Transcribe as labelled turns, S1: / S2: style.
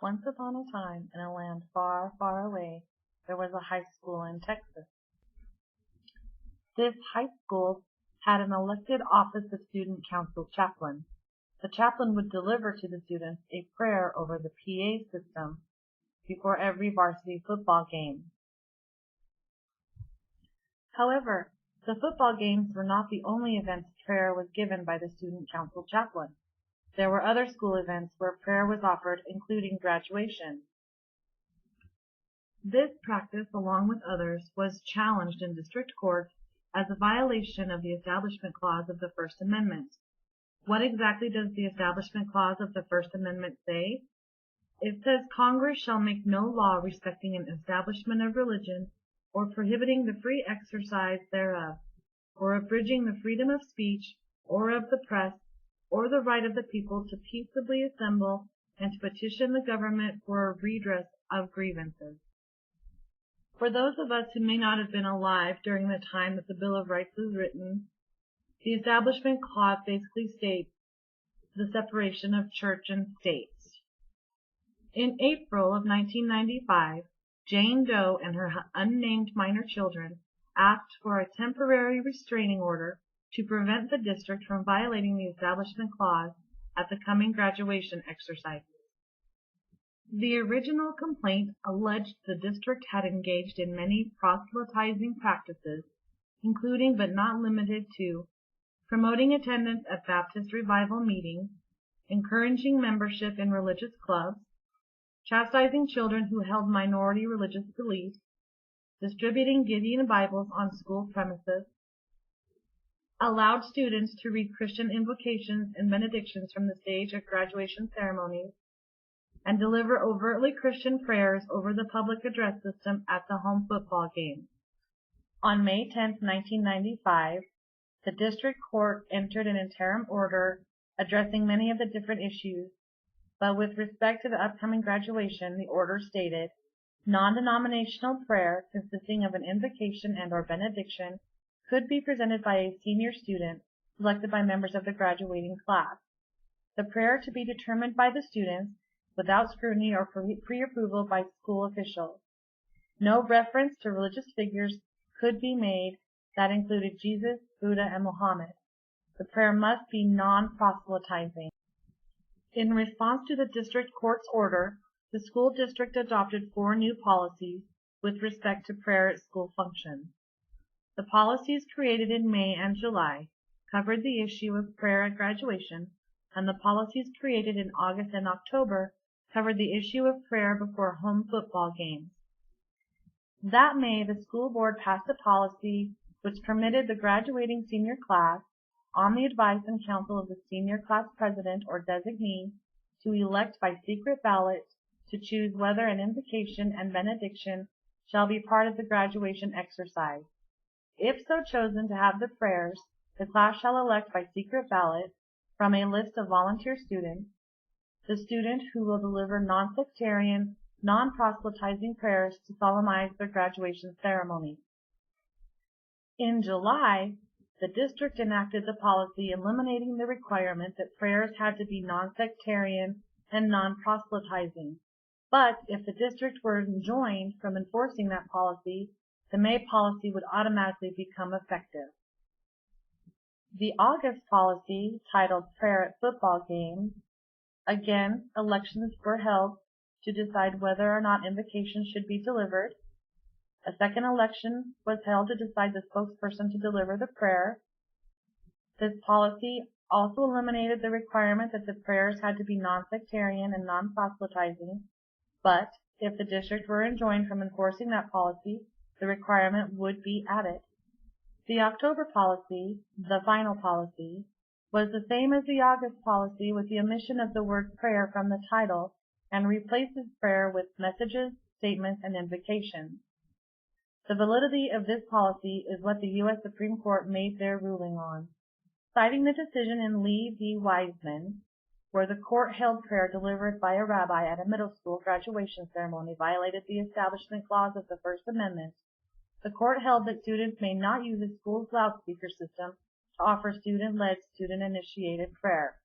S1: Once upon a time, in a land far, far away, there was a high school in Texas. This high school had an elected office of student council chaplain. The chaplain would deliver to the students a prayer over the PA system before every varsity football game. However, the football games were not the only events prayer was given by the student council chaplain. There were other school events where prayer was offered, including graduation. This practice, along with others, was challenged in district court as a violation of the Establishment Clause of the First Amendment. What exactly does the Establishment Clause of the First Amendment say? It says Congress shall make no law respecting an establishment of religion, or prohibiting the free exercise thereof, or abridging the freedom of speech, or of the press, or the right of the people to peaceably assemble and to petition the government for a redress of grievances. For those of us who may not have been alive during the time that the Bill of Rights was written, the Establishment Clause basically states the separation of church and state. In April of 1995, Jane Doe and her unnamed minor children asked for a temporary restraining order to prevent the district from violating the Establishment Clause at the coming graduation exercises. The original complaint alleged the district had engaged in many proselytizing practices, including but not limited to promoting attendance at Baptist revival meetings, encouraging membership in religious clubs, chastising children who held minority religious beliefs, distributing Gideon Bibles on school premises, allowed students to read Christian invocations and benedictions from the stage at graduation ceremonies, and deliver overtly Christian prayers over the public address system at the home football game. On May 10, 1995, the district court entered an interim order addressing many of the different issues, but with respect to the upcoming graduation, the order stated, non-denominational prayer consisting of an invocation and/or benediction could be presented by a senior student selected by members of the graduating class. The prayer to be determined by the students without scrutiny or pre-approval by school officials. No reference to religious figures could be made that included Jesus, Buddha, and Muhammad. The prayer must be non-proselytizing. In response to the district court's order, the school district adopted 4 new policies with respect to prayer at school functions. The policies created in May and July covered the issue of prayer at graduation, and the policies created in August and October covered the issue of prayer before home football games. That May, the school board passed a policy which permitted the graduating senior class, on the advice and counsel of the senior class president or designee, to elect by secret ballot to choose whether an invocation and benediction shall be part of the graduation exercise. If so chosen to have the prayers, the class shall elect by secret ballot from a list of volunteer students the student who will deliver non-sectarian, non-proselytizing prayers to solemnize their graduation ceremony. In July, the district enacted the policy eliminating the requirement that prayers had to be non-sectarian and non-proselytizing. But if the district were enjoined from enforcing that policy, the May policy would automatically become effective. The August policy, titled Prayer at Football Games, again, elections were held to decide whether or not invocations should be delivered. A second election was held to decide the spokesperson to deliver the prayer. This policy also eliminated the requirement that the prayers had to be non-sectarian and non-proselytizing, but if the district were enjoined from enforcing that policy, the requirement would be added. The October policy, the final policy, was the same as the August policy with the omission of the word prayer from the title and replaces prayer with messages, statements, and invocations. The validity of this policy is what the U.S. Supreme Court made their ruling on. Citing the decision in Lee v. Wiseman, where the court held prayer delivered by a rabbi at a middle school graduation ceremony violated the Establishment Clause of the First Amendment, the court held that students may not use a school's loudspeaker system to offer student-led, student-initiated prayer.